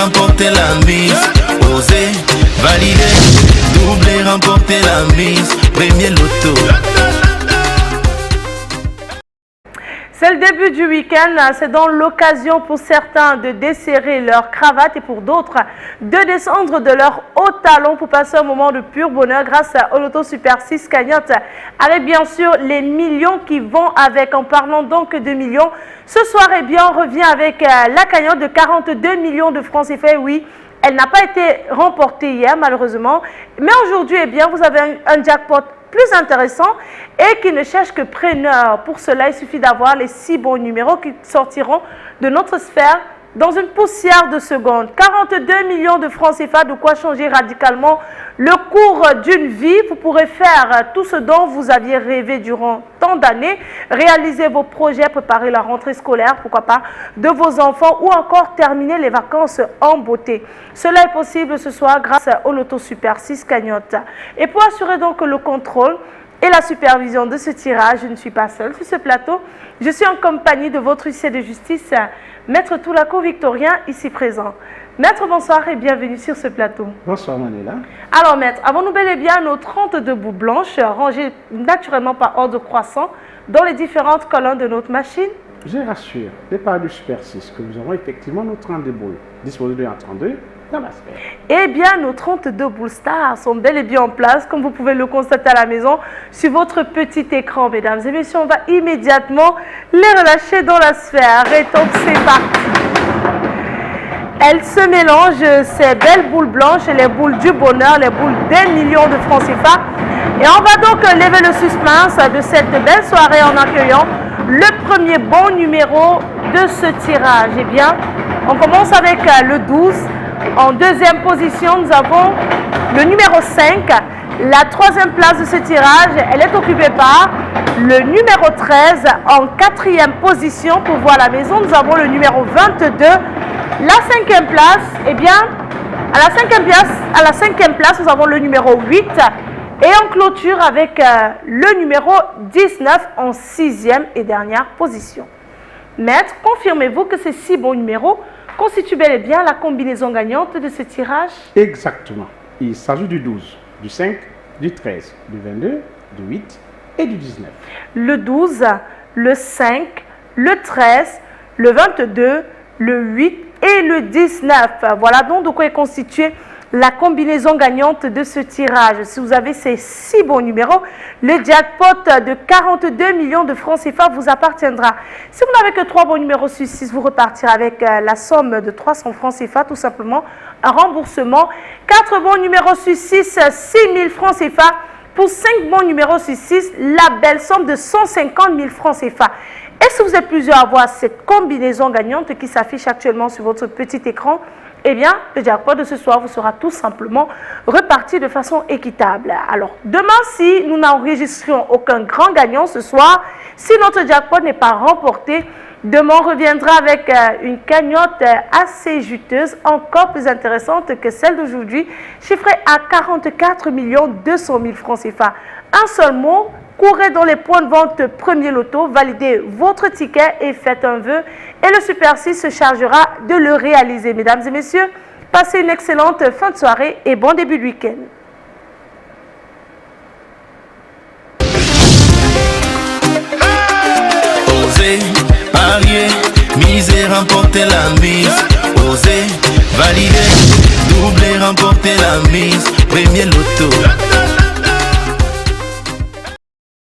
remporter la mise. Oser, valider, doubler, remporter la mise. Premier loto. C'est le début du week-end, c'est donc l'occasion pour certains de desserrer leur cravate et pour d'autres de descendre de leur haut talon pour passer un moment de pur bonheur grâce au Loto Super 6 cagnotte. Avec bien sûr les millions qui vont avec. En parlant donc de millions, ce soir on revient avec la cagnotte de 42 millions de francs CFA. Oui, elle n'a pas été remportée hier malheureusement, mais aujourd'hui vous avez un jackpot plus intéressant et qui ne cherche que preneur. Pour cela, il suffit d'avoir les 6 bons numéros qui sortiront de notre sphère dans une poussière de seconde. 42 millions de francs CFA, de quoi changer radicalement le cours d'une vie. Vous pourrez faire tout ce dont vous aviez rêvé durant tant d'années, réaliser vos projets, préparer la rentrée scolaire, pourquoi pas, de vos enfants ou encore terminer les vacances en beauté. Cela est possible ce soir grâce au Loto Super 6 cagnotte. Et pour assurer donc le contrôle et la supervision de ce tirage, je ne suis pas seule sur ce plateau. Je suis en compagnie de votre huissier de justice, Maître Toulako Victorien, ici présent. Maître, bonsoir et bienvenue sur ce plateau. Bonsoir Manuela. Alors Maître, avons-nous bel et bien nos 32 boules blanches rangées naturellement par ordre croissant dans les différentes colonnes de notre machine? Je rassure, départ du Super 6, que nous avons effectivement nos 32 boules disponibles en 32 dans la sphère. Eh bien, nos 32 boules stars sont bel et bien en place, comme vous pouvez le constater à la maison, sur votre petit écran, mesdames et messieurs. On va immédiatement les relâcher dans la sphère. Et donc, c'est parti. Elles se mélangent, ces belles boules blanches, les boules du bonheur, les boules des millions de francs CFA. Et on va donc lever le suspense de cette belle soirée en accueillant le premier bon numéro de ce tirage. Eh bien, on commence avec le 12. En deuxième position, nous avons le numéro 5. La troisième place de ce tirage, elle est occupée par le numéro 13. En quatrième position, pour voir la maison, nous avons le numéro 22. La cinquième place, eh bien, à la cinquième place, nous avons le numéro 8. Et on clôture avec le numéro 19 en sixième et dernière position. Maître, confirmez-vous que ces 6 bons numéros constituent bel et bien la combinaison gagnante de ce tirage? Exactement. Il s'agit du 12, du 5, du 13, du 22, du 8 et du 19. Le 12, le 5, le 13, le 22, le 8 et le 19. Voilà donc de quoi est constituée la combinaison gagnante de ce tirage. Si vous avez ces 6 bons numéros, le jackpot de 42 millions de francs CFA vous appartiendra. Si vous n'avez que 3 bons numéros sur 6, vous repartirez avec la somme de 300 francs CFA, tout simplement un remboursement. 4 bons numéros sur 6, 6 000 francs CFA. Pour 5 bons numéros sur 6, la belle somme de 150 000 francs CFA. Et si vous êtes plusieurs à voir cette combinaison gagnante qui s'affiche actuellement sur votre petit écran, eh bien, le jackpot de ce soir vous sera tout simplement reparti de façon équitable. Alors, demain, si nous n'enregistrons aucun grand gagnant ce soir, si notre jackpot n'est pas remporté, demain, on reviendra avec une cagnotte assez juteuse, encore plus intéressante que celle d'aujourd'hui, chiffrée à 44 200 000 francs CFA. Un seul mot, courez dans les points de vente Premier Loto, validez votre ticket et faites un vœu. Et le Super 6 se chargera de le réaliser. Mesdames et messieurs, passez une excellente fin de soirée et bon début de week-end. Oser, parier, miser, remporter la mise. Oser, valider, doubler, remporter la mise. Premier loto.